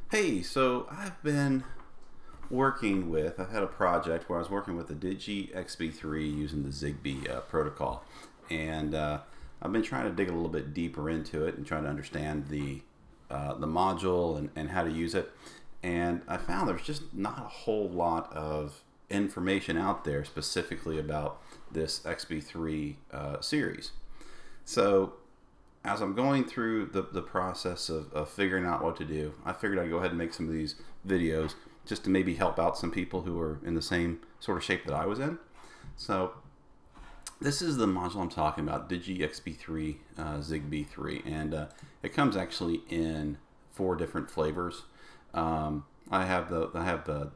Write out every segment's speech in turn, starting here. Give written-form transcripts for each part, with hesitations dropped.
Hey, so I've had a project where I was working with the Digi XBEE3 using the ZigBee protocol. And I've been trying to dig a little bit deeper into it and trying to understand the module and how to use it. And I found there's just not a whole lot of information out there specifically about this XBEE3 series. So as I'm going through the process of figuring out what to do, I figured I'd go ahead and make some of these videos just to maybe help out some people who are in the same sort of shape that I was in. So this is the module I'm talking about, Digi XBEE3 ZigBee3, and it comes actually in 4 different flavors. I have the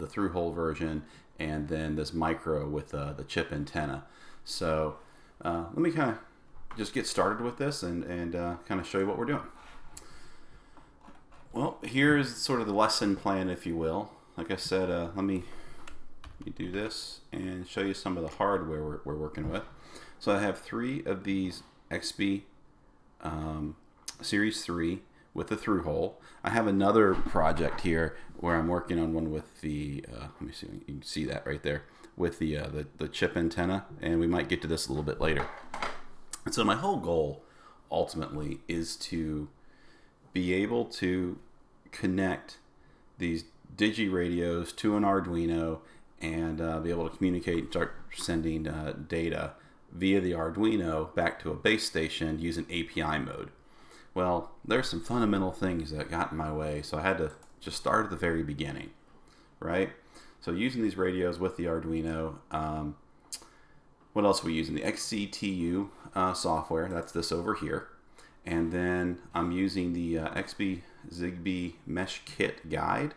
through hole version, and then this micro with the chip antenna. So let me kind of just get started with this and kind of show you what we're doing. Well, here's sort of the lesson plan, if you will. Like I said, let me do this and show you some of the hardware we're working with. So I have 3 of these XBEE Series 3 with the through hole. I have another project here where I'm working on one with the, let me see, you can see that right there, with the chip antenna, and we might get to this a little bit later. And so my whole goal ultimately is to be able to connect these digi radios to an Arduino and be able to communicate and start sending data via the Arduino back to a base station using API mode. Well, there's some fundamental things that got in my way, so I had to just start at the very beginning, right? So using these radios with the Arduino, what else are we using? The XCTU software, that's this over here. And then I'm using the XBEE ZigBee Mesh Kit guide,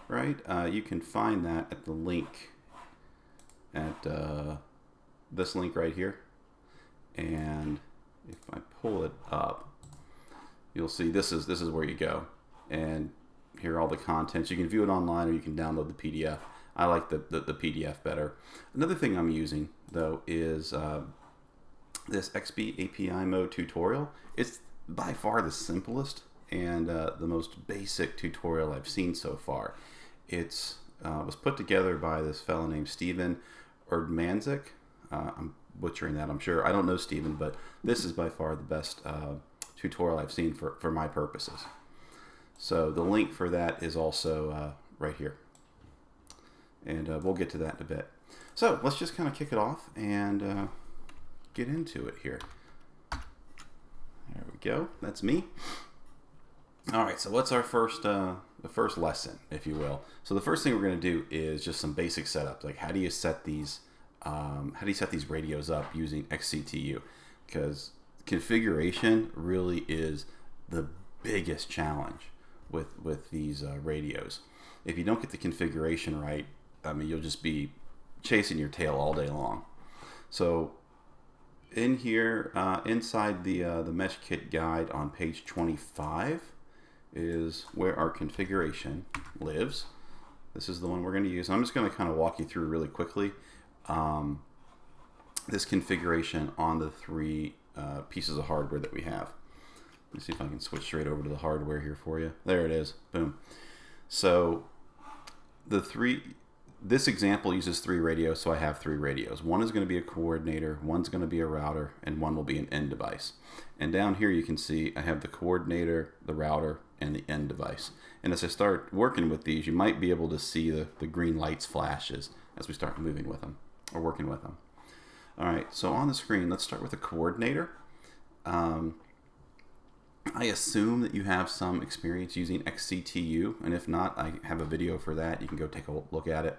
right? You can find that at the link, at this link right here. And if I pull it up, you'll see this is where you go. And here are all the contents. You can view it online or you can download the PDF. I like the PDF better. Another thing I'm using, though, is this XBEE API mode tutorial. It's by far the simplest and the most basic tutorial I've seen so far. It was put together by this fellow named Steven Erdmanzik. I'm butchering that, I'm sure. I don't know Steven, but this is by far the best tutorial I've seen for my purposes. So the link for that is also right here. And we'll get to that in a bit. So let's just kind of kick it off and get into it here. There we go. That's me. All right. So what's our the first lesson, if you will? So the first thing we're going to do is just some basic setup, like how do you set these radios up using XCTU? Because configuration really is the biggest challenge with these radios. If you don't get the configuration right, I mean, you'll just be chasing your tail all day long. So in here, inside the Mesh Kit guide on page 25 is where our configuration lives. This is the one we're going to use. I'm just going to kind of walk you through really quickly this configuration on the 3 pieces of hardware that we have. Let's see if I can switch straight over to the hardware here for you. There it is. Boom. So this example uses 3 radios, so I have 3 radios. One is going to be a coordinator, one's going to be a router, and one will be an end device. And down here you can see I have the coordinator, the router, and the end device. And as I start working with these, you might be able to see the green lights flashes as we start moving with them, or working with them. All right, so on the screen, let's start with the coordinator. I assume that you have some experience using XCTU, and if not, I have a video for that. You can go take a look at it.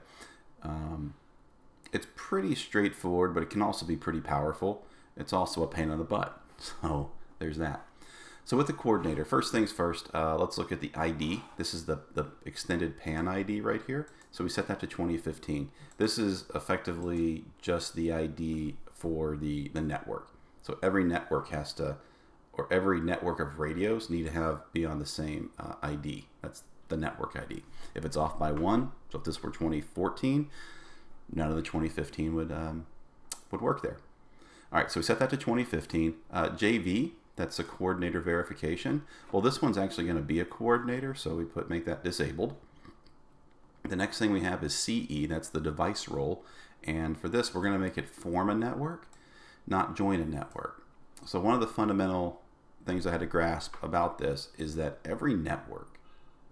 It's pretty straightforward, but it can also be pretty powerful. It's also a pain in the butt, so there's that. So with the coordinator, first things first, let's look at the ID. This is the extended PAN ID right here. So we set that to 2015. This is effectively just the ID for the network. So every network has to, or every network of radios need to be on the same ID. That's the network ID. If it's off by 1, so if this were 2014, none of the 2015 would work there. All right, so we set that to 2015. JV That's a coordinator verification. Well, this one's actually going to be a coordinator, so we make that disabled. The next thing we have is CE, that's the device role. And for this, we're going to make it form a network, not join a network. So one of the fundamental things I had to grasp about this is that every network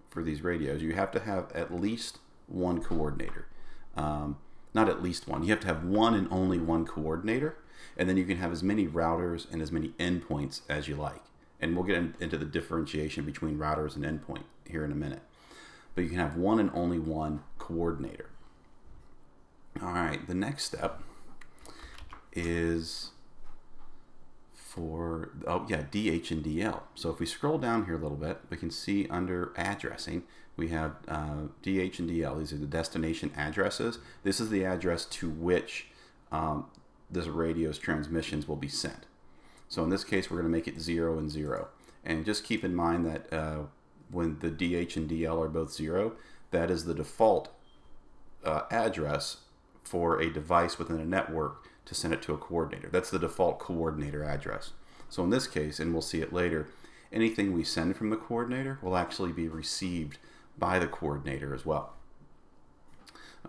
for these radios, you have to have at least one coordinator. Not at least one. You have to have one and only one coordinator, and then you can have as many routers and as many endpoints as you like. And we'll get into the differentiation between routers and endpoint here in a minute. But you can have one and only one coordinator. All right, the next step is for, DH and DL. So if we scroll down here a little bit, we can see under addressing, we have DH and DL. These are the destination addresses. This is the address to which this radio's transmissions will be sent. So in this case, we're going to make it 0 and 0. And just keep in mind that when the DH and DL are both 0, that is the default address for a device within a network to send it to a coordinator. That's the default coordinator address. So in this case, and we'll see it later, anything we send from the coordinator will actually be received by the coordinator as well.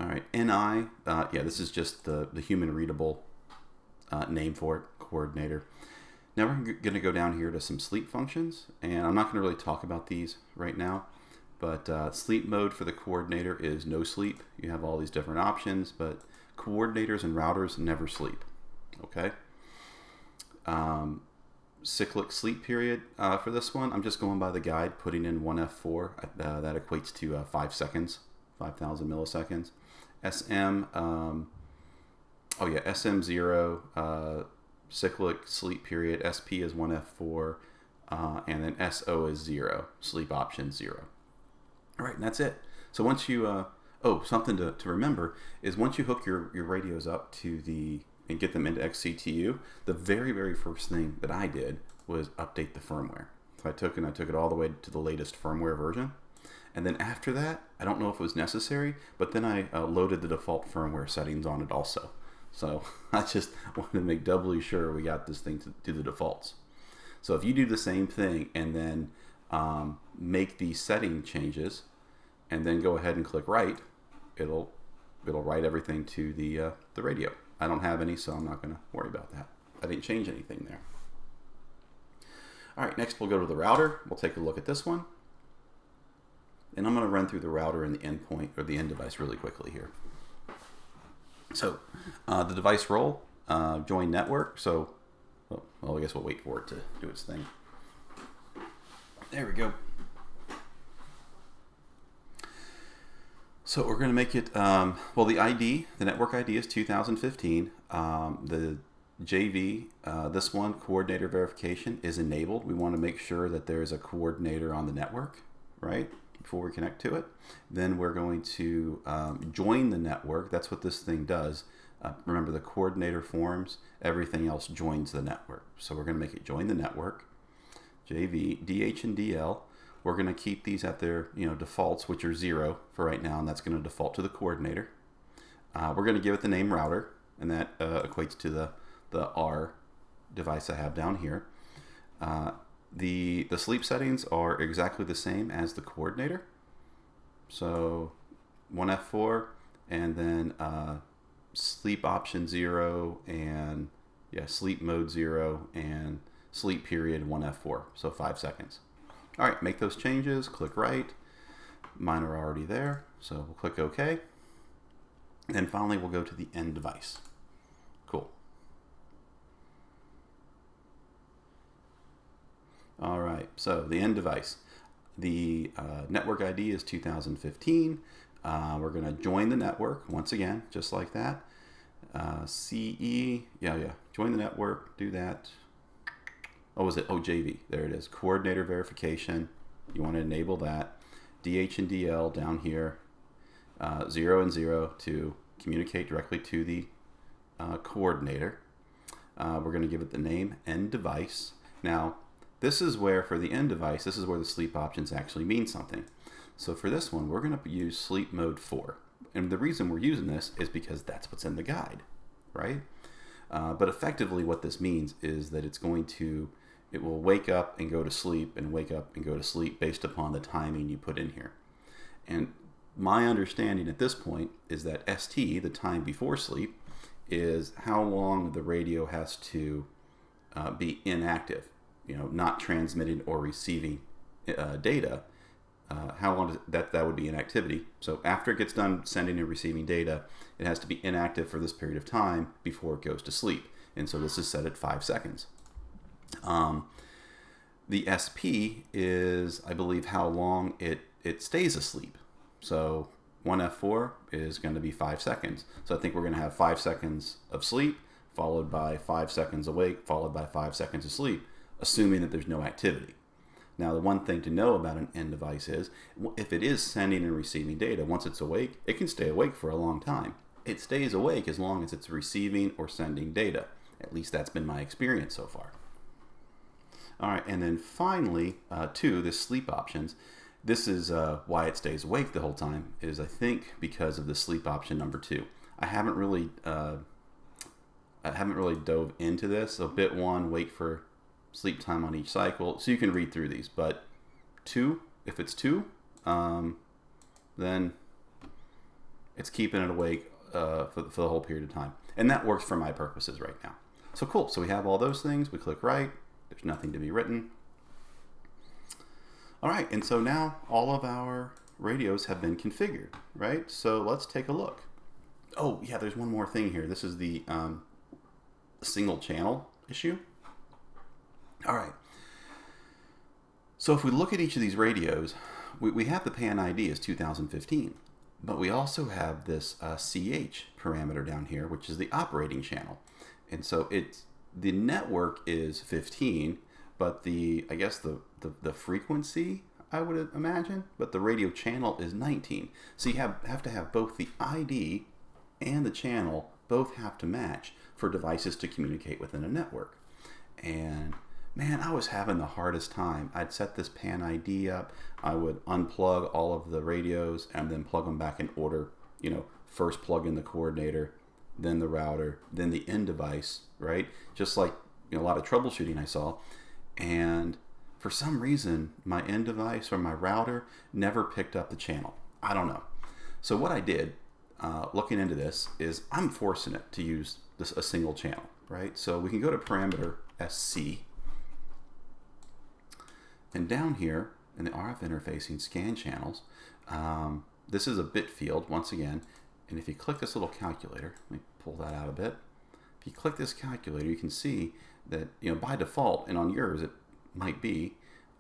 All right, NI, this is just the human readable name for it, coordinator. Now we're going to go down here to some sleep functions, and I'm not going to really talk about these right now, but sleep mode for the coordinator is no sleep. You have all these different options, but coordinators and routers never sleep, okay? Cyclic sleep period for this one, I'm just going by the guide, putting in 1F4. That equates to 5 seconds, 5,000 milliseconds. SM0, cyclic sleep period, SP is 1F4, and then SO is 0, sleep option 0. All right, and that's it. So once you, something to remember is once you hook your radios up to and get them into XCTU, the very, very first thing that I did was update the firmware. So I took it all the way to the latest firmware version. And then after that, I don't know if it was necessary, but then I loaded the default firmware settings on it also. So I just wanted to make doubly sure we got this thing to the defaults. So if you do the same thing and then make these setting changes and then go ahead and click write, it'll write everything to the radio. I don't have any, so I'm not going to worry about that. I didn't change anything there. All right, next we'll go to the router. We'll take a look at this one. And I'm going to run through the router and the endpoint or the end device really quickly here. So the device role, join network. So, I guess we'll wait for it to do its thing. There we go. So we're going to make it, the ID, the network ID is 2015. The JV, this one, coordinator verification, is enabled. We want to make sure that there is a coordinator on the network, right, before we connect to it. Then we're going to join the network. That's what this thing does. Remember, the coordinator forms, everything else joins the network. So we're going to make it join the network. JV, DH, and DL. We're going to keep these at their defaults, which are 0 for right now, and that's going to default to the coordinator. We're going to give it the name router, and that equates to the R device I have down here. The sleep settings are exactly the same as the coordinator. So 1F4, and then sleep option 0, and sleep mode 0, and sleep period 1F4, so 5 seconds. All right, make those changes, click write. Mine are already there, so we'll click OK. And then finally, we'll go to the end device. Cool. All right, so the end device. The network ID is 2015. We're going to join the network once again, just like that. CE, join the network, do that. Oh, was it? Oh, JV. There it is. Coordinator verification. You want to enable that. DH and DL down here. 0 and 0 to communicate directly to the coordinator. We're going to give it the name end device. Now, this is where, for the end device, this is where the sleep options actually mean something. So for this one, we're going to use sleep mode 4. And the reason we're using this is because that's what's in the guide, right? But effectively what this means is that it's going to it will wake up and go to sleep and wake up and go to sleep based upon the timing you put in here. And my understanding at this point is that ST, the time before sleep, is how long the radio has to be inactive, not transmitting or receiving data. How long that would be inactivity. So after it gets done sending and receiving data, it has to be inactive for this period of time before it goes to sleep. And so this is set at 5 seconds. The SP is, I believe, how long it stays asleep. So 1F4 is going to be 5 seconds. So I think we're going to have 5 seconds of sleep, followed by 5 seconds awake, followed by 5 seconds of sleep, assuming that there's no activity. Now, the one thing to know about an end device is, if it is sending and receiving data, once it's awake, it can stay awake for a long time. It stays awake as long as it's receiving or sending data. At least that's been my experience so far. All right, and then finally, the sleep options. This is why it stays awake the whole time, is I think because of the sleep option number 2. I haven't really dove into this. So bit 1, wait for sleep time on each cycle. So you can read through these, but 2, if it's 2, then it's keeping it awake for the whole period of time. And that works for my purposes right now. So cool. So we have all those things. We click right. There's nothing to be written. All right. And so now all of our radios have been configured, right? So let's take a look. Oh, yeah, there's one more thing here. This is the single channel issue. All right. So if we look at each of these radios, we have the PAN ID as 2015, but we also have this CH parameter down here, which is the operating channel. And so the network is 15, but I guess the frequency, I would imagine, but the radio channel is 19. So you have to have both the ID and the channel both have to match for devices to communicate within a network. And man, I was having the hardest time. I'd set this PAN ID up. I would unplug all of the radios and then plug them back in order. First plug in the coordinator, then the router, then the end device, right? Just like a lot of troubleshooting I saw. And for some reason, my end device or my router never picked up the channel. I don't know. So what I did, looking into this, is I'm forcing it to use a single channel, right? So we can go to parameter SC. And down here in the RF interfacing scan channels, this is a bit field once again. And if you click this little calculator, let me pull that out a bit. If you click this calculator, you can see that by default, and on yours it might be,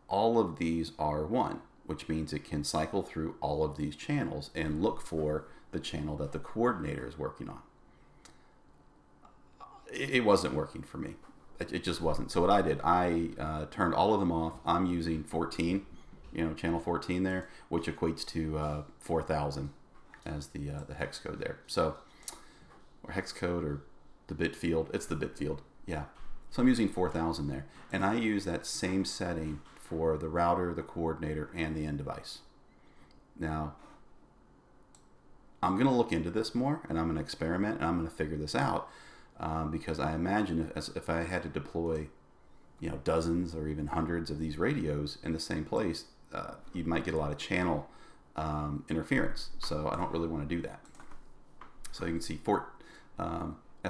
all of these are 1, which means it can cycle through all of these channels and look for the channel that the coordinator is working on. It wasn't working for me. It just wasn't. So what I did, I turned all of them off. I'm using 14, channel 14 there, which equates to 4,000 as the hex code there. So, or hex code or the bit field. It's the bit field. Yeah. So I'm using 4,000 there. And I use that same setting for the router, the coordinator, and the end device. Now, I'm going to look into this more, and I'm going to experiment, and I'm going to figure this out. Because I imagine if I had to deploy, dozens or even hundreds of these radios in the same place, you might get a lot of channel interference. So I don't really want to do that. So you can see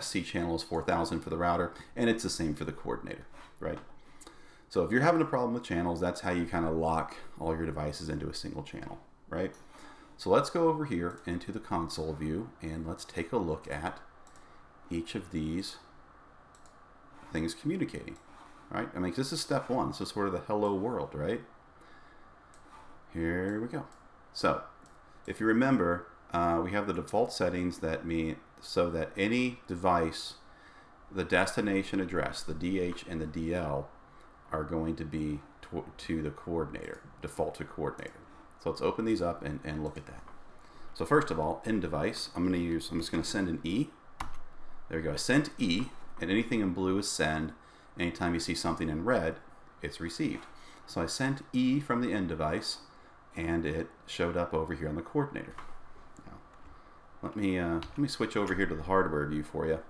SC channel is 4,000 for the router, and it's the same for the coordinator, right? So if you're having a problem with channels, that's how you kind of lock all your devices into a single channel, right? So let's go over here into the console view, and let's take a look at each of these things communicating, right? I mean, this is step 1. This is sort of the hello world, right? Here we go. So if you remember, we have the default settings that mean so that any device, the destination address, the DH and the DL, are going to be to the coordinator, default to coordinator. So let's open these up and look at that. So first of all, end device, I'm just going to send an E. There we go. I sent E, and anything in blue is send. Anytime you see something in red, it's received. So I sent E from the end device, and it showed up over here on the coordinator. Now, let me switch over here to the hardware view for you.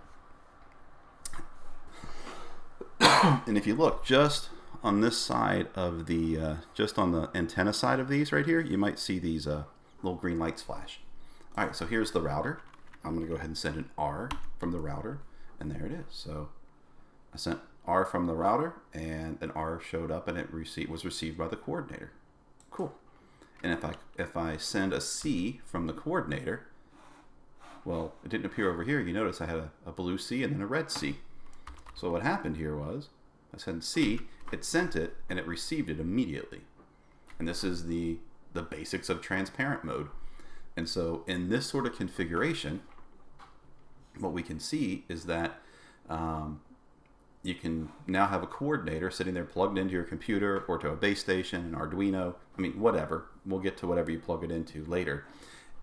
And if you look just on this side of the, just on the antenna side of these right here, you might see these little green lights flash. All right, so here's the router. I'm going to go ahead and send an R from the router, and there it is. So I sent R from the router, and an R showed up, and it was received by the coordinator. Cool. And if I send a C from the coordinator, well, it didn't appear over here. You notice I had a blue C and then a red C. So what happened here was I sent C, it sent it, and it received it immediately. And this is the basics of transparent mode. And so in this sort of configuration, what we can see is that you can now have a coordinator sitting there plugged into your computer or to a base station, an Arduino, I mean, whatever. We'll get to whatever you plug it into later.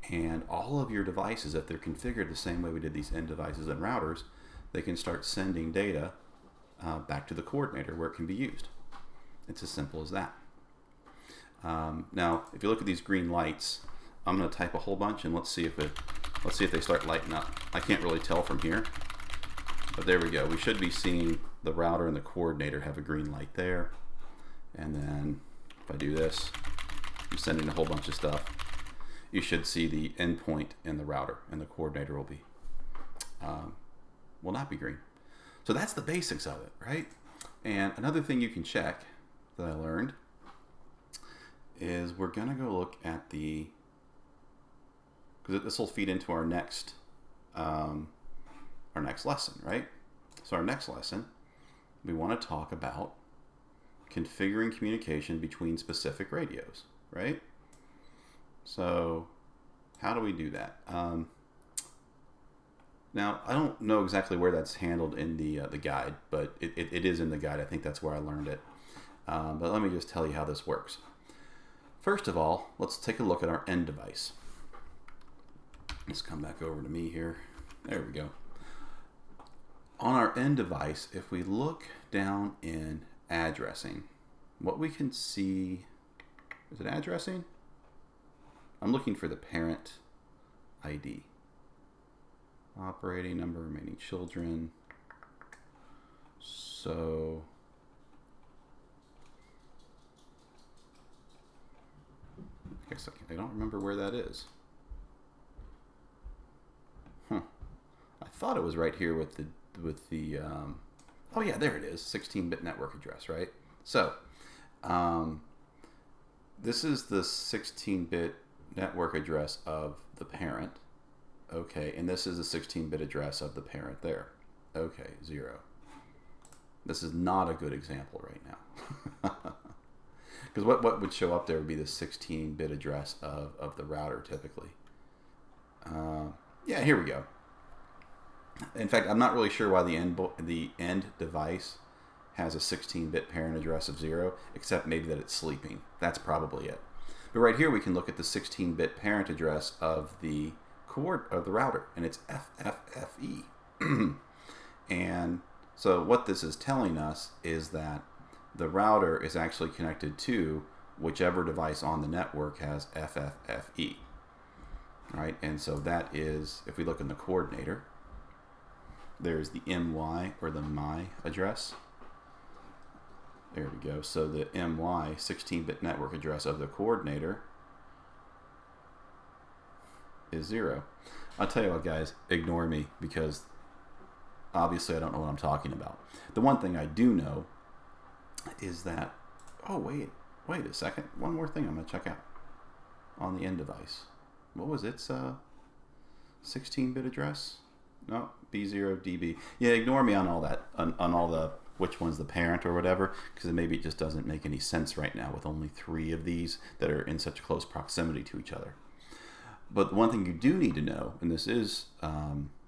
And all of your devices, if they're configured the same way we did these end devices and routers, they can start sending data back to the coordinator where it can be used. It's as simple as that. Now, if you look at these green lights, I'm going to type a whole bunch and let's see if they start lighting up. I can't really tell from here, but there we go. We should be seeing the router and the coordinator have a green light there. And then if I do this, I'm sending a whole bunch of stuff. You should see the endpoint in the router, and the coordinator will not be green. So that's the basics of it, right? And another thing you can check that I learned is we're gonna go look at because this will feed into our next lesson, right? So our next lesson, we want to talk about configuring communication between specific radios, right? So how do we do that? Now, I don't know exactly where that's handled in the guide, but it is in the guide. I think that's where I learned it. But let me just tell you how this works. First of all, let's take a look at our end device. Let's come back over to me here. There we go. On our end device, if we look down in addressing, what we can see, is it addressing? I'm looking for the parent ID. Operating number, remaining children. So I guess I don't remember where that is. I thought it was right here with the oh yeah, there it is, 16-bit network address, right? So this is the 16-bit network address of the parent. Okay, and this is the 16-bit address of the parent there. Okay, 0. This is not a good example right now. Because what would show up there would be the 16-bit address of the router typically. Yeah, here we go. In fact, I'm not really sure why the end device has a 16-bit parent address of 0, except maybe that it's sleeping. That's probably it. But right here we can look at the 16-bit parent address of the router, and it's FFFE. And so what this is telling us is that the router is actually connected to whichever device on the network has FFFE. Right? And so that is, if we look in the coordinator, there's the MY or the MY address. There we go. So the MY 16-bit network address of the coordinator is 0. I'll tell you what, guys, ignore me because obviously I don't know what I'm talking about. The one thing I do know is that, oh wait a second, one more thing I'm going to check out on the end device. What was its 16-bit address? No, B0DB. Yeah, ignore me on all that, on all the which one's the parent or whatever, because maybe it just doesn't make any sense right now with only 3 of these that are in such close proximity to each other. But the one thing you do need to know, and this is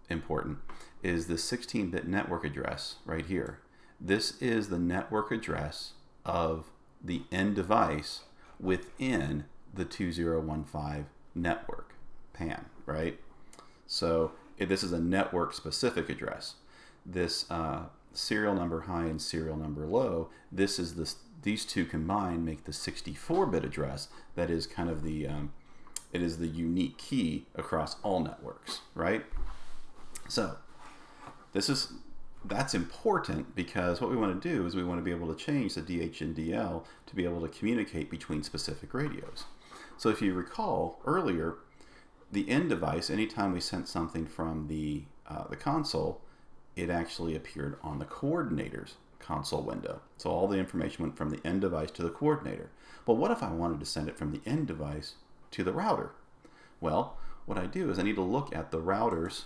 important, is the 16-bit network address right here. This is the network address of the end device within the 2015 network, PAN, right? So this is a network specific address. This serial number high and serial number low, these two combined make the 64-bit address that is kind of the it is the unique key across all networks, right? So this is that's important because what we want to do is we want to be able to change the DH and DL to be able to communicate between specific radios. So if you recall earlier, the end device, anytime we sent something from the console, it actually appeared on the coordinator's console window. So all the information went from the end device to the coordinator. But what if I wanted to send it from the end device to the router? Well, what I do is I need to look at the router's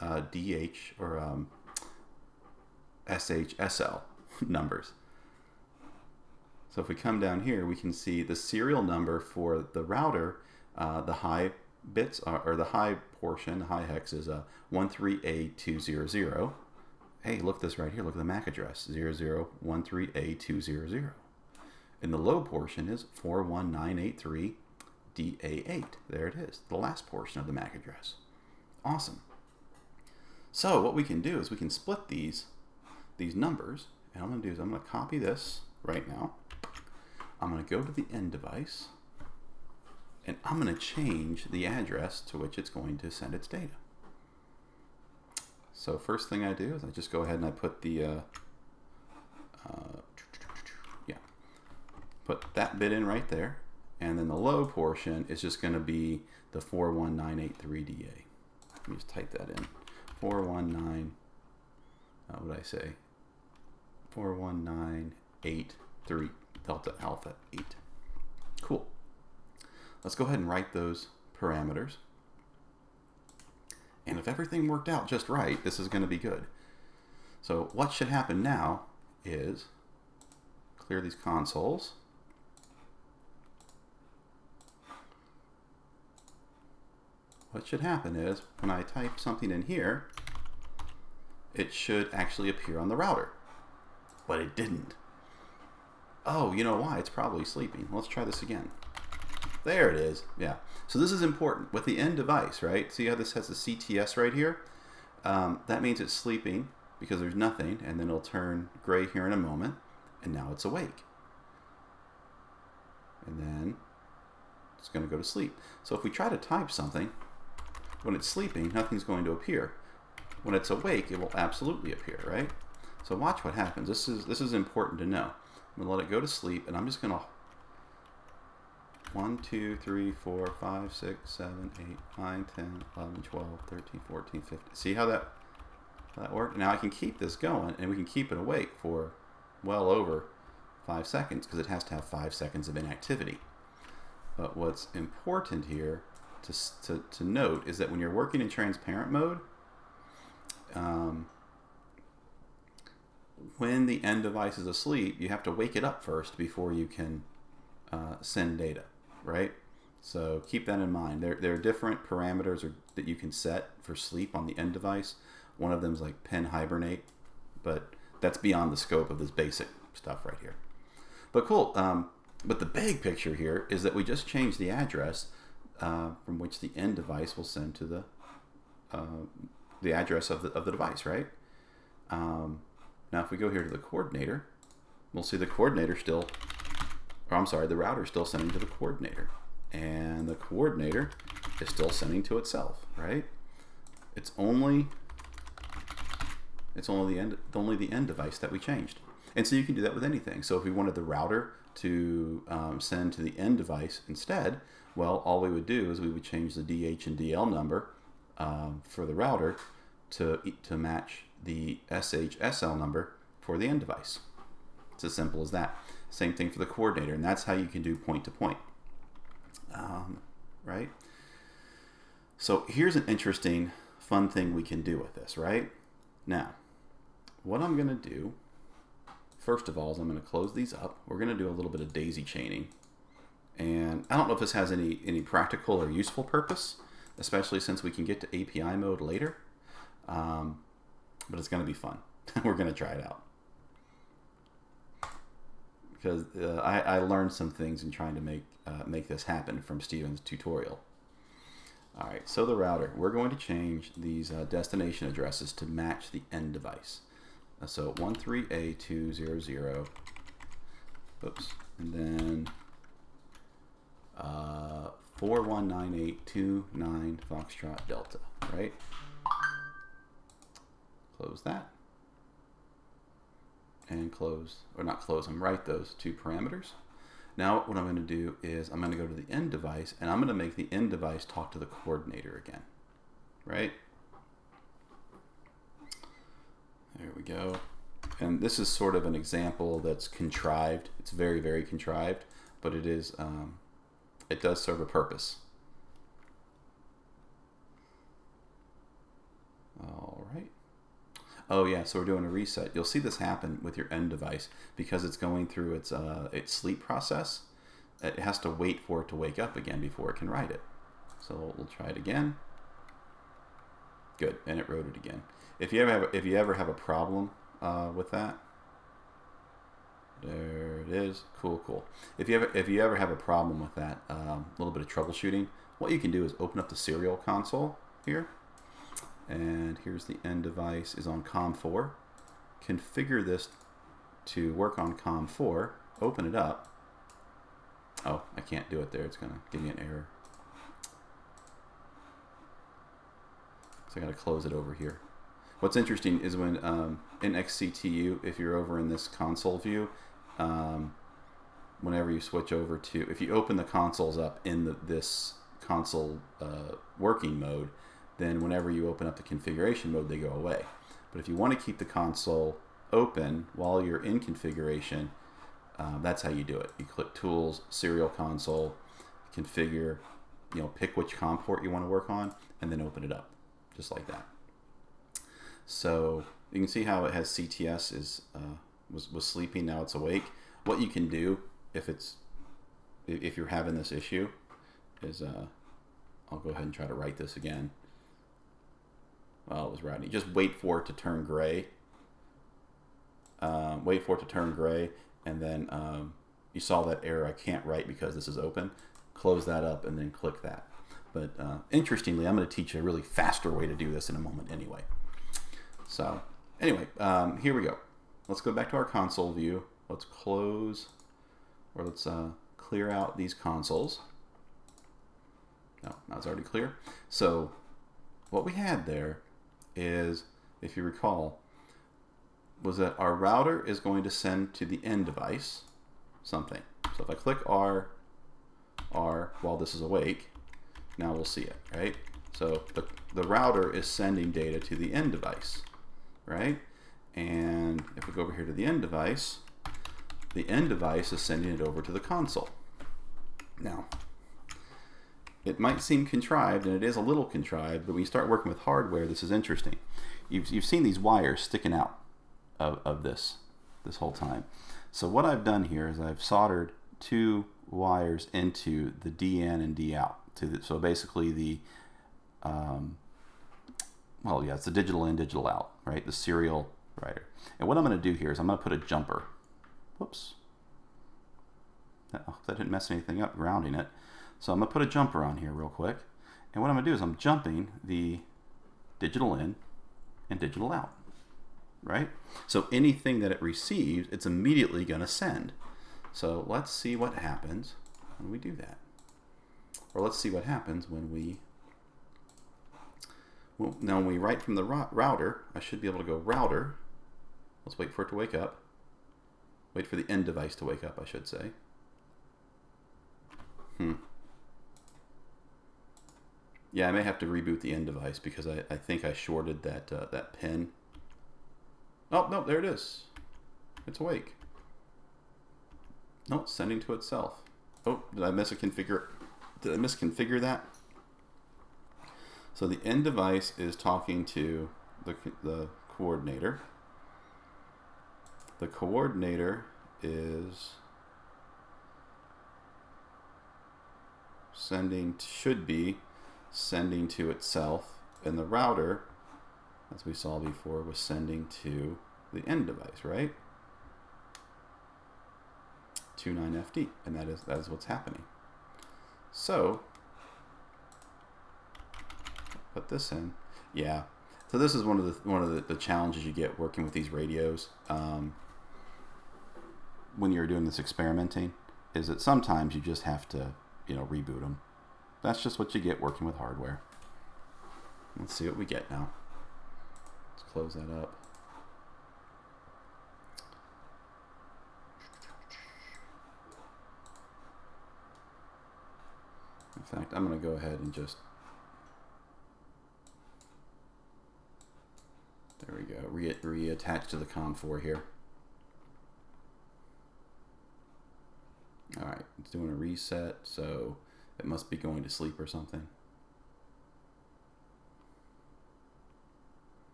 DH or SHSL numbers. So if we come down here, we can see the serial number for the router. The high bits or the high portion, the high hex is 13A200. Hey, look at this right here. Look at the MAC address 0013A200. And the low portion is 41983DA8. There it is, the last portion of the MAC address. Awesome. So what we can do is we can split these numbers, and I'm going to do is I'm going to copy this right now. I'm going to go to the end device, and I'm going to change the address to which it's going to send its data. So first thing I do is I just go ahead and I put the put that bit in right there, and then the low portion is just going to be the 41983DA. Let me just type that in. 419. What did I say? 41983 Delta Alpha 8. Cool. Let's go ahead and write those parameters. And if everything worked out just right, this is going to be good. So what should happen now is clear these consoles. What should happen is when I type something in here, it should actually appear on the router. But it didn't. Oh, you know why? It's probably sleeping. Let's try this again. There it is. Yeah. So this is important. With the end device, right? See how this has the CTS right here? That means it's sleeping because there's nothing, and then it'll turn gray here in a moment, and now it's awake. And then it's going to go to sleep. So if we try to type something, when it's sleeping, nothing's going to appear. When it's awake, it will absolutely appear, right? So watch what happens. This is important to know. I'm going to let it go to sleep, and I'm just going to 1, 2, 3, 4, 5, 6, 7, 8, 9, 10, 11, 12, 13, 14, 15. See how that worked? Now I can keep this going, and we can keep it awake for well over 5 seconds because it has to have 5 seconds of inactivity. But what's important here to note is that when you're working in transparent mode, when the end device is asleep, you have to wake it up first before you can send data, right? So keep that in mind. There are different parameters that you can set for sleep on the end device. One of them is like pen hibernate, but that's beyond the scope of this basic stuff right here. But cool. But the big picture here is that we just changed the address from which the end device will send to the address of the device, right? Now if we go here to the coordinator, we'll see the coordinator still, or I'm sorry, the router is still sending to the coordinator, and the coordinator is still sending to itself, right? It's only the end device that we changed. And so you can do that with anything. So if we wanted the router to send to the end device instead, well, all we would do is we would change the DH and DL number for the router to match the SHSL number for the end device. It's as simple as that. Same thing for the coordinator, and that's how you can do point-to-point, right? So here's an interesting, fun thing we can do with this, right? Now, what I'm going to do, first of all, is I'm going to close these up. We're going to do a little bit of daisy chaining. And I don't know if this has any practical or useful purpose, especially since we can get to API mode later. But it's going to be fun. We're going to try it out. Because I learned some things in trying to make this happen from Steven's tutorial. All right, so the router. We're going to change these destination addresses to match the end device. So 13A200, oops, and then 419829 Foxtrot Delta, right? Close that. and close, or not close them, write those two parameters. Now what I'm going to do is I'm going to go to the end device, and I'm going to make the end device talk to the coordinator again, right? There we go. And this is sort of an example that's contrived. It's very, very contrived, but it is, it does serve a purpose. All right. Oh yeah, so we're doing a reset. You'll see this happen with your end device because it's going through its sleep process. It has to wait for it to wake up again before it can write it. So we'll try it again. Good, and it wrote it again. If you ever have a problem with that, there it is. Cool, cool. If you ever have a problem with that, a little bit of troubleshooting, what you can do is open up the serial console here. And here's the end device is on COM4. Configure this to work on COM4. Open it up. Oh, I can't do it there. It's going to give me an error. So I got to close it over here. What's interesting is when in XCTU, if you're over in this console view, whenever you switch over to, if you open the consoles up in this console working mode, then whenever you open up the configuration mode, they go away. But if you want to keep the console open while you're in configuration, that's how you do it. You click Tools, Serial Console, Configure, pick which COM port you want to work on, and then open it up, just like that. So you can see how it has CTS was sleeping, now it's awake. What you can do if you're having this issue is I'll go ahead and try to write this again. Well, it was writing. Just wait for it to turn gray. Wait for it to turn gray, and then you saw that error. I can't write because this is open. Close that up and then click that. But interestingly, I'm going to teach you a really faster way to do this in a moment anyway. So anyway, here we go. Let's go back to our console view. Let's close, or let's clear out these consoles. No, it's already clear. So what we had there is, if you recall, was that our router is going to send to the end device something. So if I click R while this is awake, now we'll see it, right? So the router is sending data to the end device, right? And if we go over here to the end device is sending it over to the console. Now, it might seem contrived, and it is a little contrived, but when you start working with hardware, this is interesting. You've seen these wires sticking out of this whole time. So what I've done here is I've soldered two wires into the DN and D out. So basically the, it's the digital in, digital out, right? The serial writer. And what I'm going to do here is I'm going to put a jumper. Whoops. That didn't mess anything up, grounding it. So I'm going to put a jumper on here real quick. And what I'm going to do is I'm jumping the digital in and digital out, right? So anything that it receives, it's immediately going to send. So let's see what happens when we do that. Or let's see what happens when we, now when we write from the router, I should be able to go router. Let's wait for it to wake up. Wait for the end device to wake up, I should say. Yeah, I may have to reboot the end device because I think I shorted that pin. Oh, no, there it is. It's awake. No, it's sending to itself. Oh, did I misconfigure that? So the end device is talking to the coordinator. The coordinator is should be sending to itself, and the router, as we saw before, was sending to the end device, right? 29FD, and that is what's happening. So put this in. Yeah. So this is one of the challenges you get working with these radios when you're doing this experimenting, is that sometimes you just have to reboot them. That's just what you get working with hardware. Let's see what we get now. Let's close that up. In fact, I'm going to go ahead and just, there we go, reattach to the COM4 here. All right, it's doing a reset, so it must be going to sleep or something.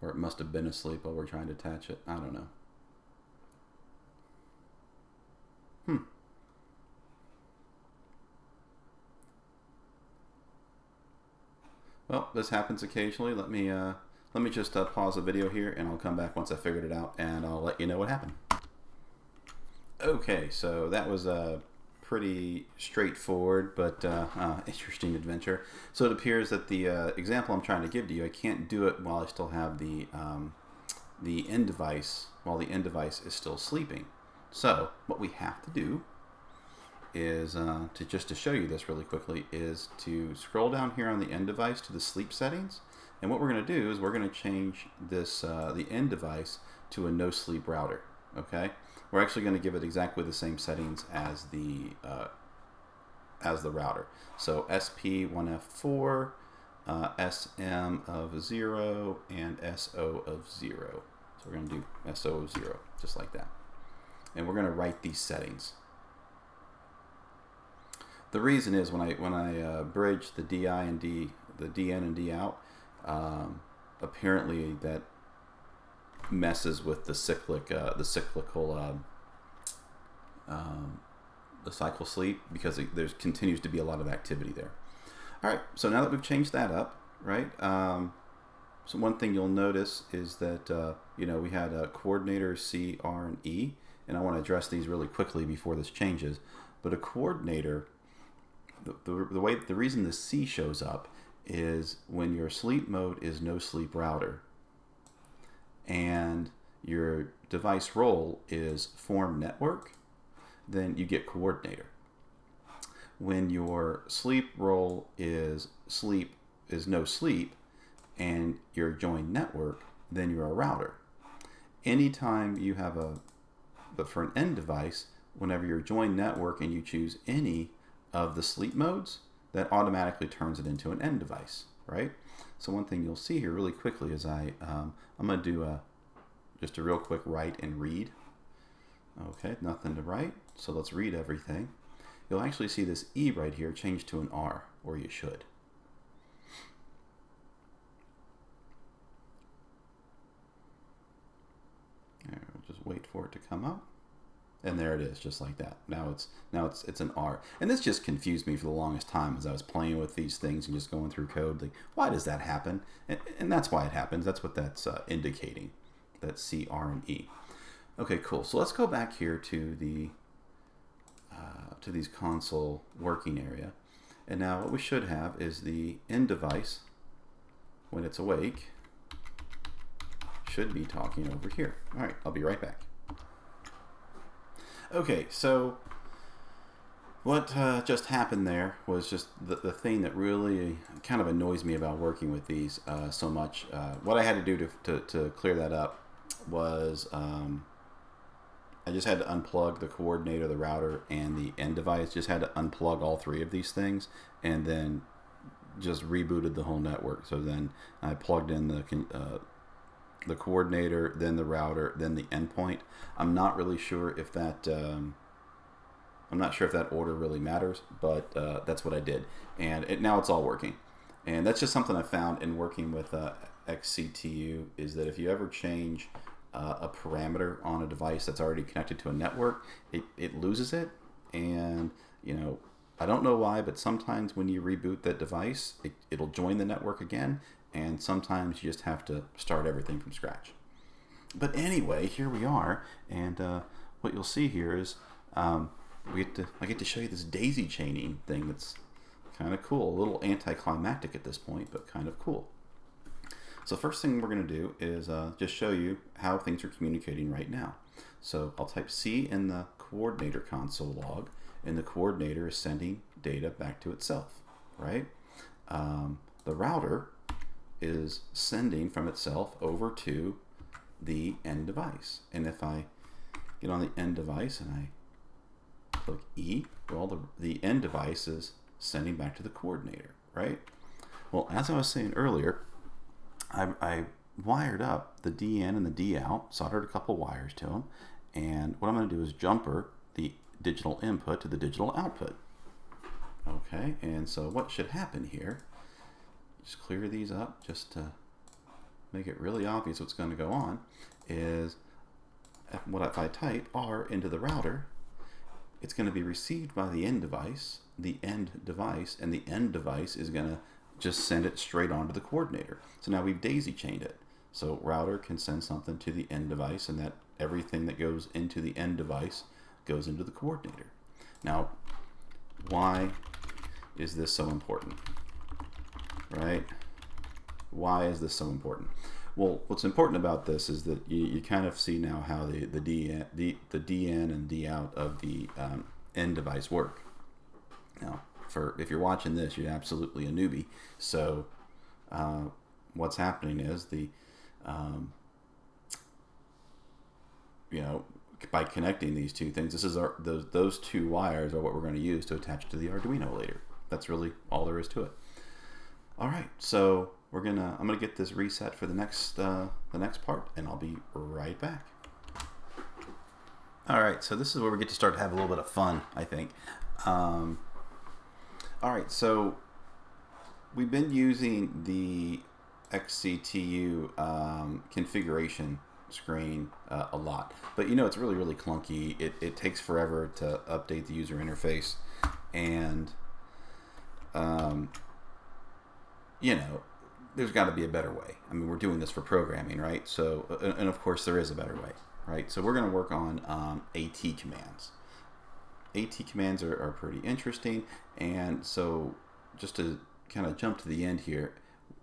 Or it must have been asleep while we're trying to attach it. I don't know. Well, this happens occasionally. Let me just pause the video here, and I'll come back once I figured it out, and I'll let you know what happened. Okay, so that was a pretty straightforward but interesting adventure. So it appears that the example I'm trying to give to you, I can't do it while I still have the end device, while the end device is still sleeping. So what we have to do is to show you this really quickly is to scroll down here on the end device to the sleep settings, and what we're going to do is we're going to change this the end device to a no sleep router. Okay, we're actually going to give it exactly the same settings as the router. So SP1F4, SM of 0, and SO of 0. So we're going to do SO of 0 just like that, and we're going to write these settings. The reason is when I bridge the DI and D, the DN and D out, apparently that messes with the cycle sleep, because there continues to be a lot of activity there. All right, so now that we've changed that up, right? So one thing you'll notice is that we had a coordinator C, R, and E, and I want to address these really quickly before this changes. But a coordinator, the reason the C shows up is when your sleep mode is no sleep router and your device role is form network, then you get coordinator. When your sleep role is no sleep and your joined network, then you're a router. Anytime you have but for an end device, whenever you're joined network and you choose any of the sleep modes, that automatically turns it into an end device, right? So one thing you'll see here really quickly is I'm going to do just a real quick write and read. Okay, nothing to write, so let's read everything. You'll actually see this E right here change to an R, or you should. We'll just wait for it to come up. And there it is, just like that. Now it's an R. And this just confused me for the longest time as I was playing with these things and just going through code. Like, why does that happen? And that's why it happens. That's what that's indicating. That's C, R, and E. Okay, cool. So let's go back here to the to these console working area. And now what we should have is the end device, when it's awake, should be talking over here. All right, I'll be right back. Okay, so what just happened there was just the thing that really kind of annoys me about working with these so much. What I had to do to clear that up was I just had to unplug the coordinator, the router, and the end device. Just had to unplug all three of these things, and then just rebooted the whole network. So then I plugged in the coordinator, then the router, then the endpoint. I'm not really sure if that order really matters, but that's what I did, and now it's all working. And that's just something I found in working with XCTU, is that if you ever change a parameter on a device that's already connected to a network, it loses it. And I don't know why, but sometimes when you reboot that device, it'll join the network again, and sometimes you just have to start everything from scratch. But anyway, here we are, and what you'll see here is I get to show you this daisy chaining thing that's kind of cool, a little anticlimactic at this point, but kind of cool. So first thing we're going to do is just show you how things are communicating right now. So I'll type C in the coordinator console log, and the coordinator is sending data back to itself, right? The router is sending from itself over to the end device. And if I get on the end device and I click E, well, the end device is sending back to the coordinator, right? Well, as I was saying earlier, I wired up the DN and the D out, soldered a couple wires to them, and what I'm going to do is jumper the digital input to the digital output. Okay, and so what should happen here, just clear these up just to make it really obvious what's going to go on, is if I type R into the router, it's going to be received by the end device, and the end device is going to just send it straight onto the coordinator. So now we've daisy chained it. So router can send something to the end device, and that everything that goes into the end device goes into the coordinator. Now, why is this so important? Right? Why is this so important? Well, what's important about this is that you kind of see now how the DN and D out of the end device work. Now, if you're watching this, you're absolutely a newbie. So what's happening is by connecting these two things, those two wires are what we're going to use to attach to the Arduino later. That's really all there is to it. All right, so I'm gonna get this reset for the next part, and I'll be right back. All right, so this is where we get to start to have a little bit of fun, I think. All right, so we've been using the XCTU configuration screen a lot, but it's really, really clunky. It takes forever to update the user interface, and there's got to be a better way. I mean, we're doing this for programming, right? So, and of course there is a better way, right? So we're going to work on AT commands. AT commands are pretty interesting, and so just to kind of jump to the end here,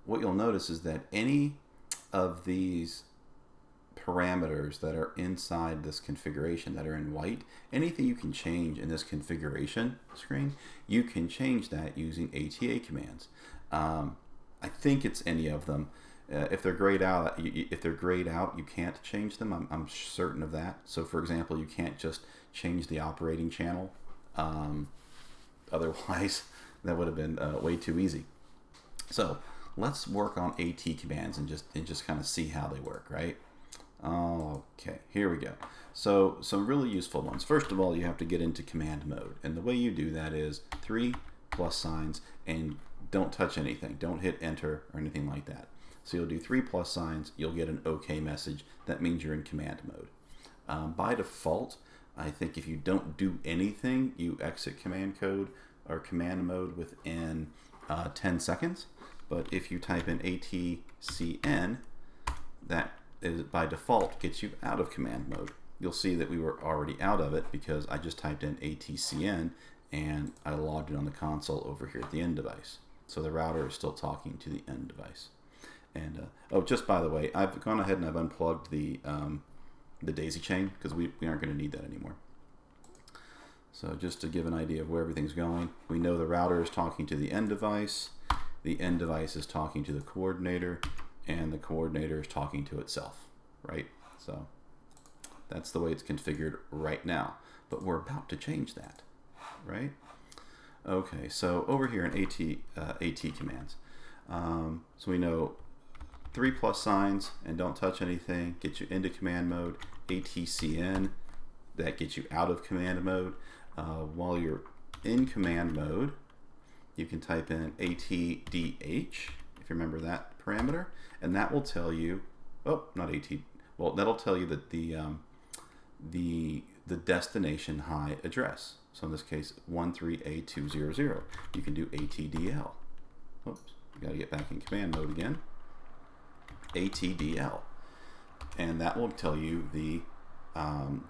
what you'll notice is that any of these parameters that are inside this configuration that are in white, anything you can change in this configuration screen, you can change that using ATA commands. I think it's any of them. If they're grayed out, you can't change them. I'm certain of that. So, for example, you can't just change the operating channel. Otherwise, that would have been way too easy. So, let's work on AT commands and just kind of see how they work, right? Okay, here we go. So, some really useful ones. First of all, you have to get into command mode, and the way you do that is 3 plus signs, and don't touch anything. Don't hit enter or anything like that. So you'll do 3 plus signs, you'll get an OK message. That means you're in command mode. By default, I think if you don't do anything, you exit command code or command mode within 10 seconds. But if you type in ATCN, that is by default gets you out of command mode. You'll see that we were already out of it because I just typed in ATCN and I logged in on the console over here at the end device. So the router is still talking to the end device. And just by the way, I've gone ahead and I've unplugged the daisy chain because we aren't going to need that anymore. So just to give an idea of where everything's going, we know the router is talking to the end device is talking to the coordinator, and the coordinator is talking to itself, right? So that's the way it's configured right now, but we're about to change that, right? Okay, so over here in AT commands, so we know 3 plus signs and don't touch anything get you into command mode. ATCN, that gets you out of command mode. While you're in command mode, you can type in ATDH, if you remember that parameter, and that will tell you, that'll tell you that the destination high address. So in this case, 13A200. You can do ATDL. Oops, got to get back in command mode again. ATDL, and that will tell you the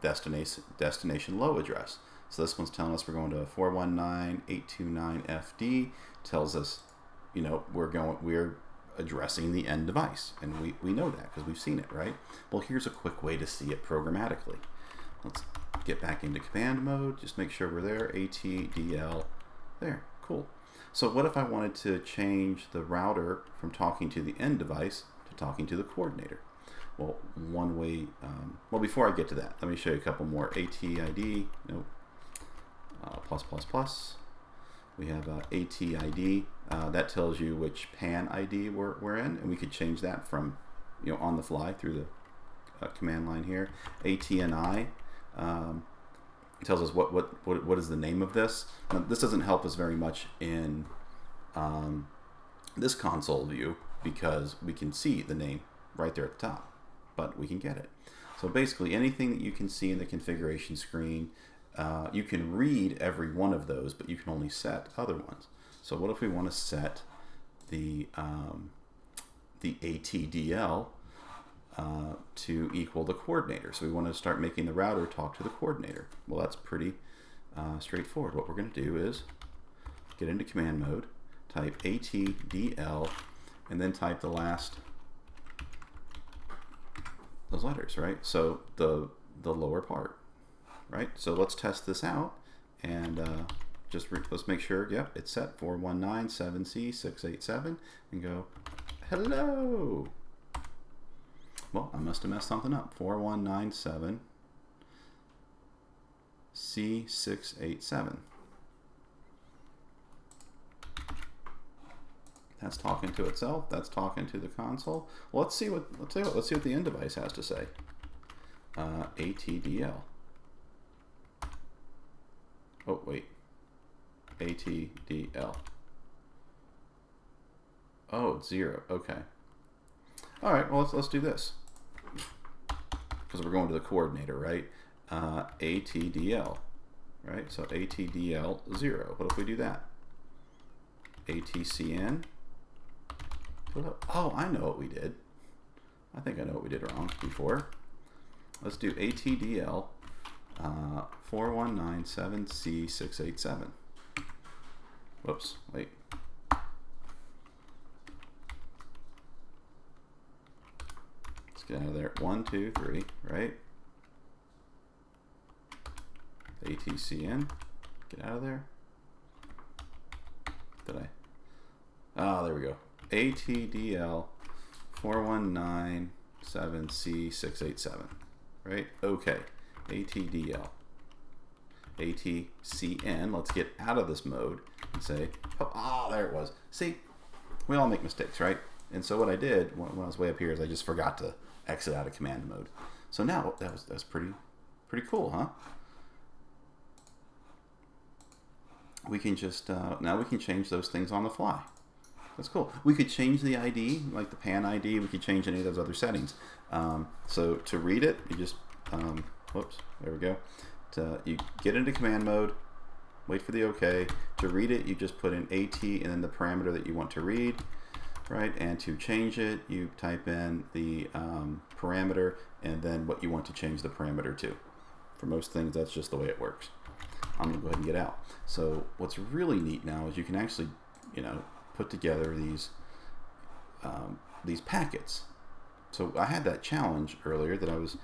destination low address. So this one's telling us we're going to 419.829FD. Tells us, we're addressing the end device, and we know that because we've seen it, right? Well, here's a quick way to see it programmatically. Let's get back into command mode. Just make sure we're there. ATDL. There. Cool. So what if I wanted to change the router from talking to the end device to talking to the coordinator? Well, one way, before I get to that, let me show you a couple more. ATID, nope, +++. We have ATID. That tells you which pan ID we're in, and we could change that from, on the fly through the command line here. ATNI tells us what is the name of this. Now, this doesn't help us very much in this console view because we can see the name right there at the top, but we can get it. So basically anything that you can see in the configuration screen, you can read every one of those, but you can only set other ones. So what if we want to set the ATDL to equal the coordinator? So we want to start making the router talk to the coordinator. Well, that's pretty straightforward. What we're going to do is get into command mode, type ATDL, and then type the last those letters, right? So the lower part, right? So let's test this out and let's make sure, yep, it's set 4197C687 and go, hello. Well, I must have messed something up. 4197C687. That's talking to itself. That's talking to the console. Well, let's see what the end device has to say. ATDL. Oh wait. ATDL. Oh, it's 0. Okay. All right. Well, let's do this because we're going to the coordinator, right? ATDL. Right. So ATDL 0. What if we do that? ATCN. Oh, I know what we did. I think I know what we did wrong before. Let's do ATDL 4197C687. Whoops, wait. Let's get out of there. 1, 2, 3, right? ATCN. Get out of there. Did I? Oh, there we go. ATDL 4197C687, right? Okay, ATDL. ATCN, let's get out of this mode and say, oh, there it was. See, we all make mistakes, right? And so what I did when I was way up here is I just forgot to exit out of command mode. So now that's pretty cool, huh? We can just, now we can change those things on the fly. That's cool. We could change the ID, like the pan ID. We could change any of those other settings. So to read it, you just, whoops, there we go. You get into command mode, wait for the OK. To read it, you just put in AT and then the parameter that you want to read, right? And to change it, you type in the parameter and then what you want to change the parameter to. For most things, that's just the way it works. I'm going to go ahead and get out. So what's really neat now is you can actually, put together these packets. So I had that challenge earlier that I was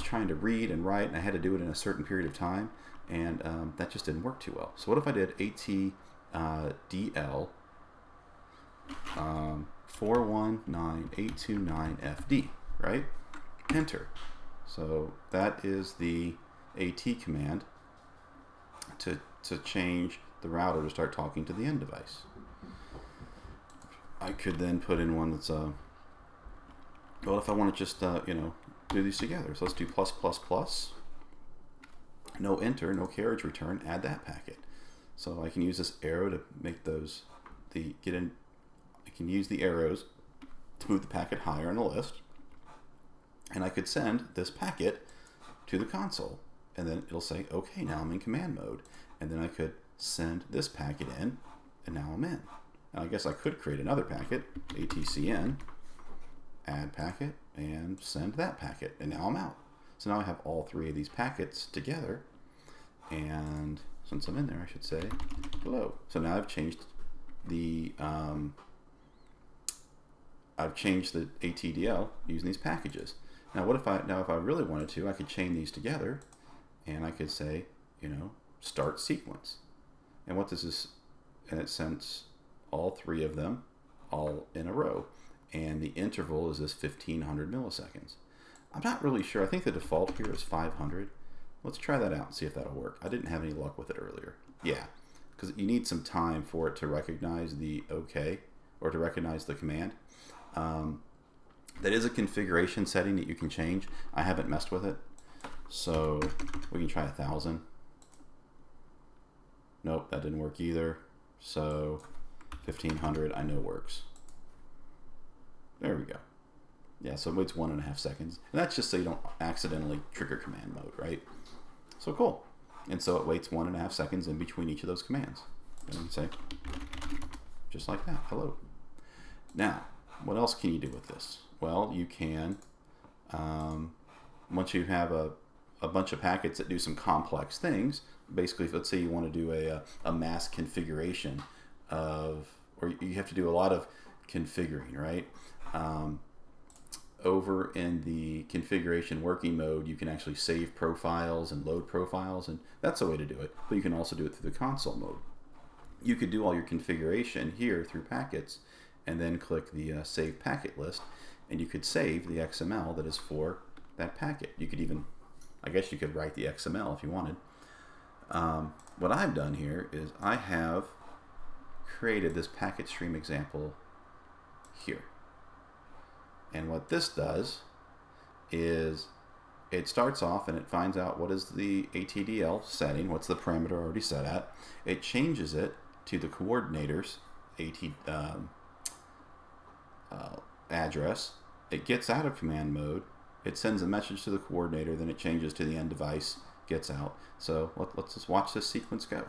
trying to read and write, and I had to do it in a certain period of time, and that just didn't work too well. So what if I did ATDL 419829FD, right? Enter. So that is the AT command to change the router to start talking to the end device. I could then put in one that's well, if I want to just do these together. So let's do plus plus plus. No enter, no carriage return. Add that packet. So I can use this arrow to make those I can use the arrows to move the packet higher on the list, and I could send this packet to the console, and then it'll say, okay, now I'm in command mode, and then I could send this packet in, and now I'm in. Now I guess I could create another packet, ATCN, add packet, and send that packet, and now I'm out. So now I have all three of these packets together, and since I'm in there, I should say hello. So now I've changed the ATDL using these packages. Now if I really wanted to, I could chain these together, and I could say, start sequence. And what this is, and it sends all three of them all in a row, and the interval is this 1500 milliseconds. I'm not really sure. I think the default here is 500. Let's try that out and see if that'll work. I didn't have any luck with it earlier. Yeah, because you need some time for it to recognize the OK, or to recognize the command. That is a configuration setting that you can change. I haven't messed with it, so we can try 1,000. Nope, that didn't work either. So 1,500 I know works. There we go. Yeah, so it waits 1.5 seconds. And that's just so you don't accidentally trigger command mode, right? So cool. And so it waits 1.5 seconds in between each of those commands. And you can say, just like that, hello. Now, what else can you do with this? Well, you can, once you have a bunch of packets that do some complex things, basically, if, let's say you want to do a mass configuration of, or you have to do a lot of configuring, right? Over in the configuration working mode, you can actually save profiles and load profiles, and that's a way to do it. But you can also do it through the console mode. You could do all your configuration here through packets, and then click the save packet list, and you could save the XML that is for that packet. You could even, I guess you could write the XML if you wanted. What I've done here is I have created this packet stream example here. And what this does is it starts off and it finds out what is the ATDL setting, what's the parameter already set at. It changes it to the coordinator's address. It gets out of command mode. It sends a message to the coordinator, then it changes to the end device, gets out. So let's just watch this sequence go.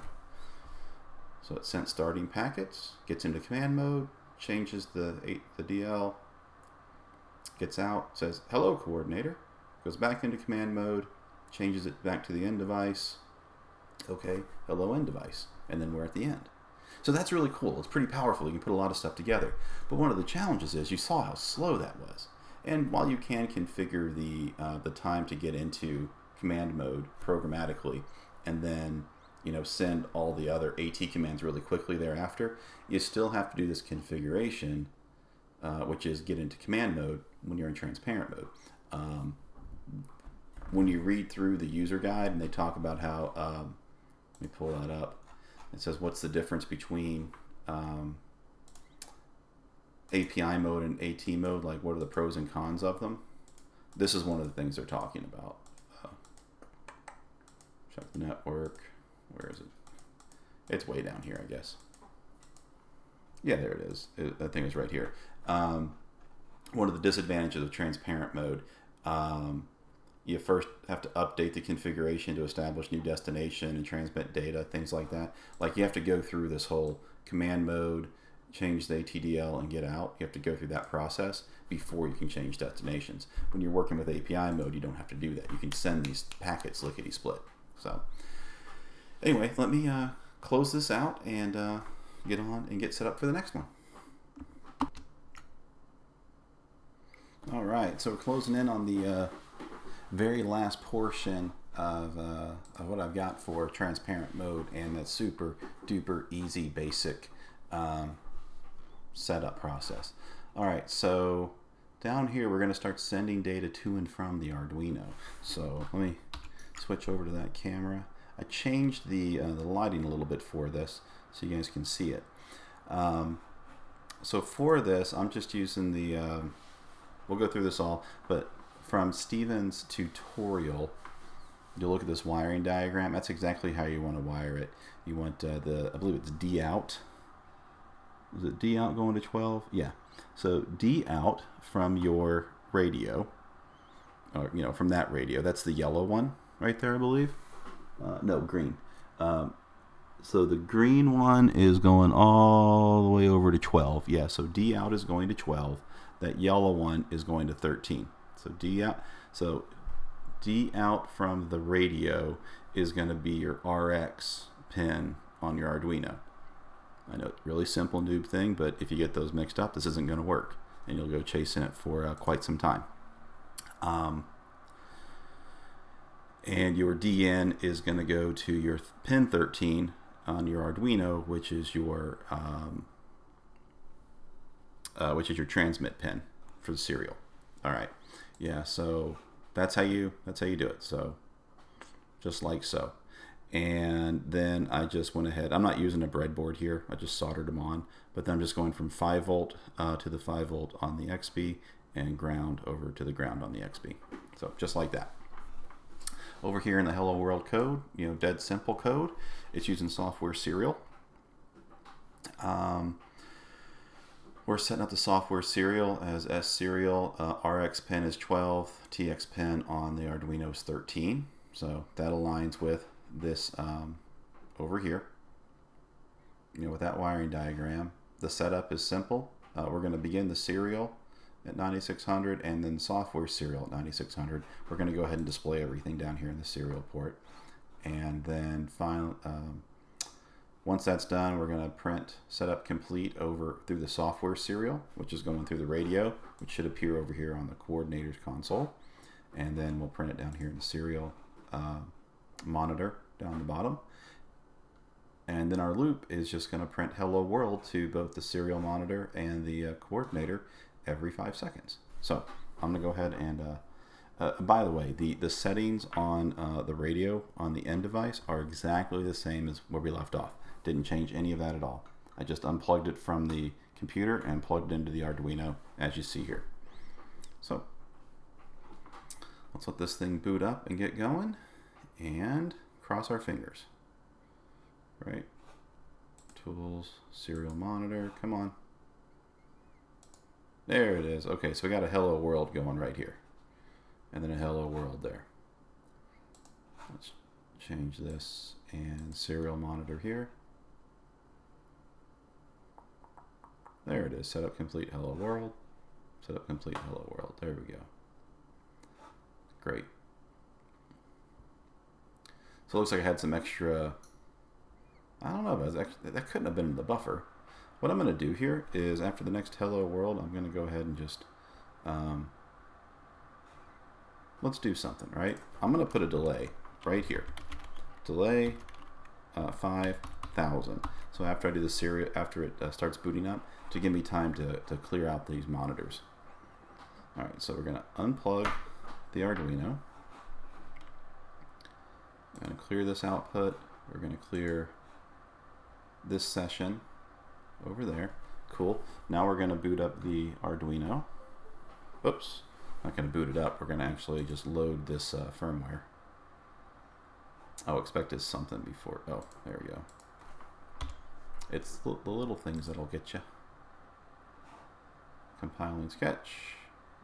So it sent starting packets, gets into command mode, changes the DL, gets out, says hello coordinator, goes back into command mode, changes it back to the end device, okay, hello end device, and then we're at the end. So that's really cool. It's pretty powerful. You can put a lot of stuff together. But one of the challenges is you saw how slow that was. And while you can configure the time to get into command mode programmatically, and then send all the other AT commands really quickly thereafter, you still have to do this configuration, which is get into command mode when you're in transparent mode. When you read through the user guide and they talk about how, let me pull that up. It says what's the difference between API mode and AT mode, like what are the pros and cons of them. This is one of the things they're talking about. Check the network. Where is it? It's way down here, I guess. Yeah, there it is. That thing is right here. One of the disadvantages of transparent mode, you first have to update the configuration to establish new destination and transmit data, things like that. Like you have to go through this whole command mode, change the ATDL and get out. You have to go through that process before you can change destinations. When you're working with API mode, you don't have to do that. You can send these packets lickety-split. So anyway, let me close this out and get on and get set up for the next one. All right, so we're closing in on the very last portion of what I've got for transparent mode and that super duper easy basic setup process. All right, so down here we're going to start sending data to and from the Arduino. So let me switch over to that camera. I changed the lighting a little bit for this so you guys can see it. So for this, I'm just using the, we'll go through this all, but from Steven's tutorial, you'll look at this wiring diagram. That's exactly how you want to wire it. You want I believe it's D out. Is it D out going to 12? Yeah. So D out from your radio, or from that radio. That's the yellow one right there, I believe. No, green. So the green one is going all the way over to 12. Yeah, so D out is going to 12. That yellow one is going to 13. So D out. So D out from the radio is going to be your RX pin on your Arduino. I know it's a really simple noob thing, but if you get those mixed up, this isn't going to work, and you'll go chasing it for quite some time. And your DN is going to go to your pin 13 on your Arduino, which is your transmit pin for the serial. All right, yeah. So that's how you do it. So just like so. And then I just went ahead. I'm not using a breadboard here. I just soldered them on. But then I'm just going from 5 volt to the 5 volt on the XBEE and ground over to the ground on the XBEE. So just like that. Over here in the Hello World code, dead simple code. It's using software serial. We're setting up the software serial as S serial. RX pin is 12. TX pin on the Arduino is 13. So that aligns with this over here. With that wiring diagram. The setup is simple. We're going to begin the serial at 9600 and then software serial at 9600. We're going to go ahead and display everything down here in the serial port. And then once that's done, we're going to print setup complete over through the software serial, which is going through the radio, which should appear over here on the coordinator's console. And then we'll print it down here in the serial monitor down the bottom. And then our loop is just going to print hello world to both the serial monitor and the coordinator every 5 seconds. So I'm going to go ahead and, by the way, the settings on the radio on the end device are exactly the same as where we left off. Didn't change any of that at all. I just unplugged it from the computer and plugged it into the Arduino as you see here. So let's let this thing boot up and get going and cross our fingers. Right? Tools, serial monitor, come on. There it is. Okay, so we got a hello world going right here. And then a hello world there. Let's change this and serial monitor here. There it is. Setup complete hello world. Setup complete hello world. There we go. Great. So it looks like I had some extra, I don't know, that couldn't have been in the buffer. What I'm going to do here is after the next hello world, I'm going to go ahead and just, let's do something, right? I'm going to put a delay right here. Delay 5,000. So after I do the serial, after it starts booting up, to give me time to clear out these monitors. All right, so we're going to unplug the Arduino. I'm going to clear this output. We're going to clear this session over there. Cool. Now we're going to boot up the Arduino. Oops. Not going to boot it up. We're going to actually just load this firmware. I'll expect it's something before. Oh, there we go. It's the little things that'll get you. Compiling sketch.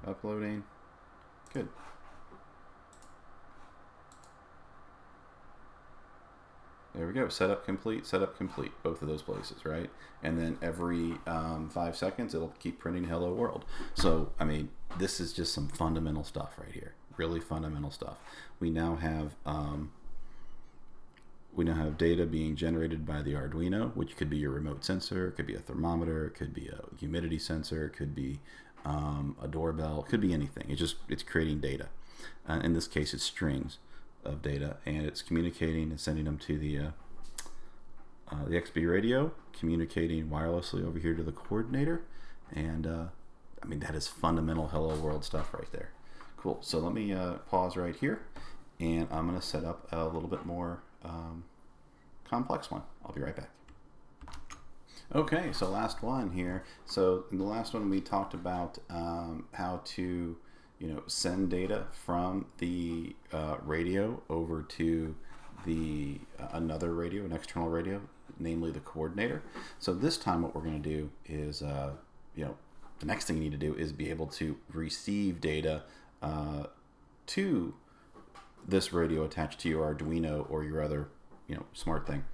Uploading. Good. There we go. Setup complete, both of those places, right? And then every 5 seconds, it'll keep printing hello world. So, I mean, this is just some fundamental stuff right here. Really fundamental stuff. We now have data being generated by the Arduino, which could be your remote sensor, it could be a thermometer, it could be a humidity sensor, it could be a doorbell, it could be anything. It's creating data. In this case, it's strings of data, and it's communicating and sending them to the XBEE radio, communicating wirelessly over here to the coordinator, and I mean, that is fundamental hello world stuff right there. Cool. So let me pause right here, and I'm going to set up a little bit more complex one. I'll be right back. Okay, so last one here. So in the last one we talked about how to send data from the radio over to the another radio, an external radio, namely the coordinator. So this time what we're going to do is, the next thing you need to do is be able to receive data to this radio attached to your Arduino or your other, smart thing.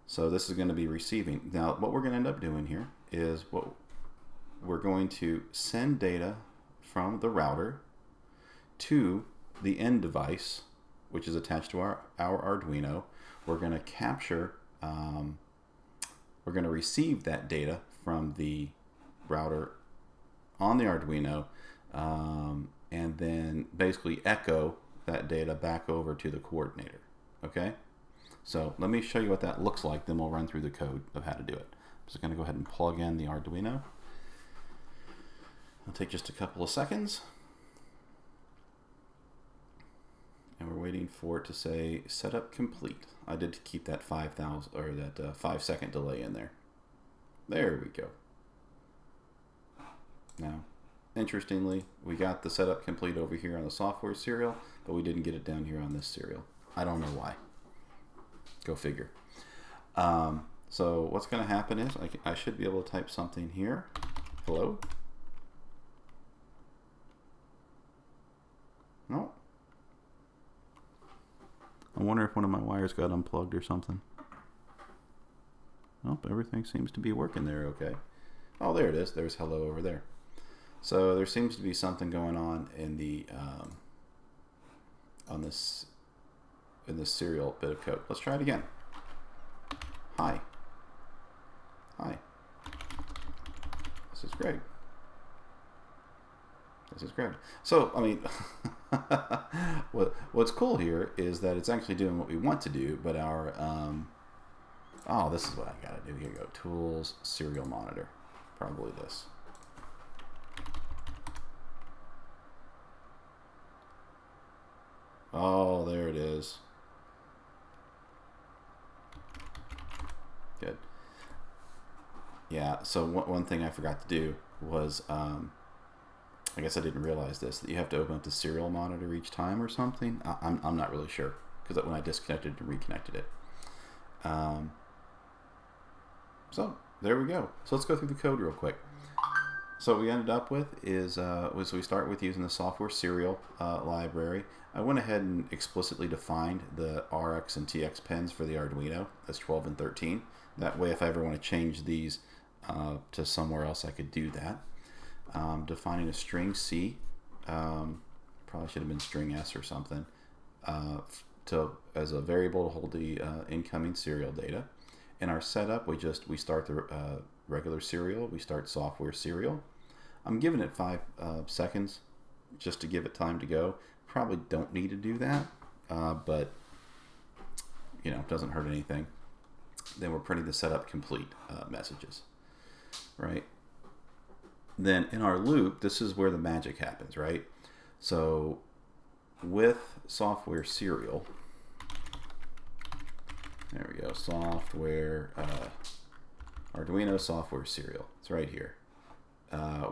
So this is going to be receiving. Now, what we're going to end up doing here is we're going to send data from the router to the end device, which is attached to our Arduino. We're going to capture, we're going to receive that data from the router on the Arduino, and then basically echo that data back over to the coordinator. Okay? So let me show you what that looks like, then we'll run through the code of how to do it. I'm just going to go ahead and plug in the Arduino. It'll take just a couple of seconds. And we're waiting for it to say setup complete. I did keep that 5,000 or that 5-second delay in there. There we go. Now, interestingly, we got the setup complete over here on the software serial, but we didn't get it down here on this serial. I don't know why. Go figure. So what's going to happen is I should be able to type something here. Hello? No. I wonder if one of my wires got unplugged or something. Nope, everything seems to be working there okay. Oh, there it is. There's hello over there. So there seems to be something going on in the in this serial bit of code. Let's try it again. Hi. Hi. This is Greg. This is Greg. So, I mean, what's cool here is that it's actually doing what we want to do, but our, oh, this is what I gotta do. Here you go. Tools, serial monitor. Probably this. Oh, there it is. Good. Yeah, so one thing I forgot to do was, I guess I didn't realize this, that you have to open up the serial monitor each time or something. I'm not really sure, because when I disconnected and reconnected it. So there we go. So let's go through the code real quick. So what we ended up with is we start with using the software serial library. I went ahead and explicitly defined the RX and TX pins for the Arduino as 12 and 13. That way, if I ever want to change these to somewhere else, I could do that. Defining a string C, probably should have been string S or something, as a variable to hold the incoming serial data. In our setup, we start the regular serial, we start software serial. I'm giving it 5 seconds just to give it time to go. Probably don't need to do that, but you know, it doesn't hurt anything. Then we're printing the setup complete messages, right? Then in our loop, this is where the magic happens, right? So with software serial, there we go, software, Arduino software serial, it's right here.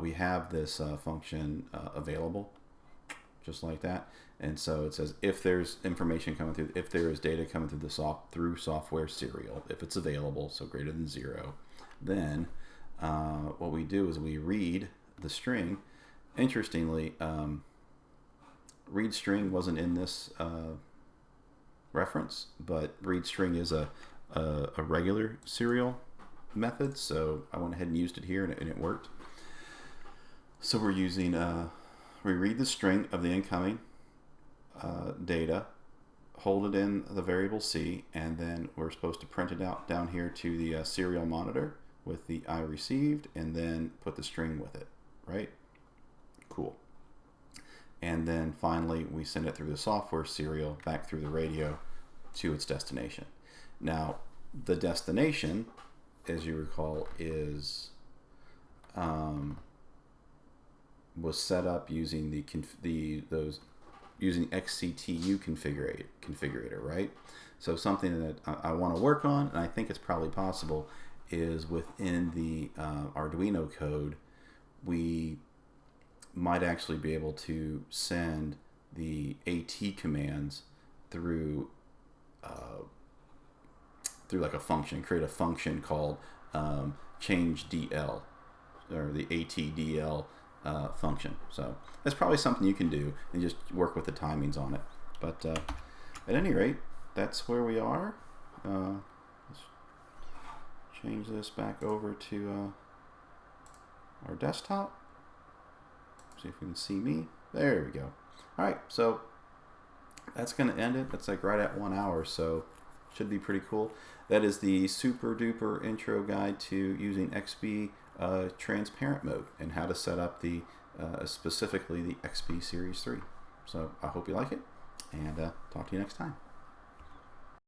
We have this function available, just like that. And so it says if there's information coming through, if there is data coming through through software serial, if it's available, so greater than 0, then what we do is we read the string. Interestingly, read string wasn't in this reference, but read string is a regular serial method, so I went ahead and used it here, and it worked. So we're using we read the string of the incoming data, hold it in the variable C, and then we're supposed to print it out down here to the serial monitor with the I received, and then put the string with it, right? Cool. And then finally we send it through the software serial back through the radio to its destination. Now the destination, as you recall, is was set up using using XCTU configurator, right? So something that I want to work on, and I think it's probably possible, is within the Arduino code, we might actually be able to send the AT commands through like a function, create a function called change DL, or the ATDL function. So that's probably something you can do and just work with the timings on it. But at any rate, that's where we are. Let's change this back over to our desktop. See if we can see me. There we go. All right, so that's going to end it. That's like right at 1 hour, so should be pretty cool. That is the super duper intro guide to using XBEE transparent mode and how to set up the specifically the XBEE Series 3. So I hope you like it, and talk to you next time.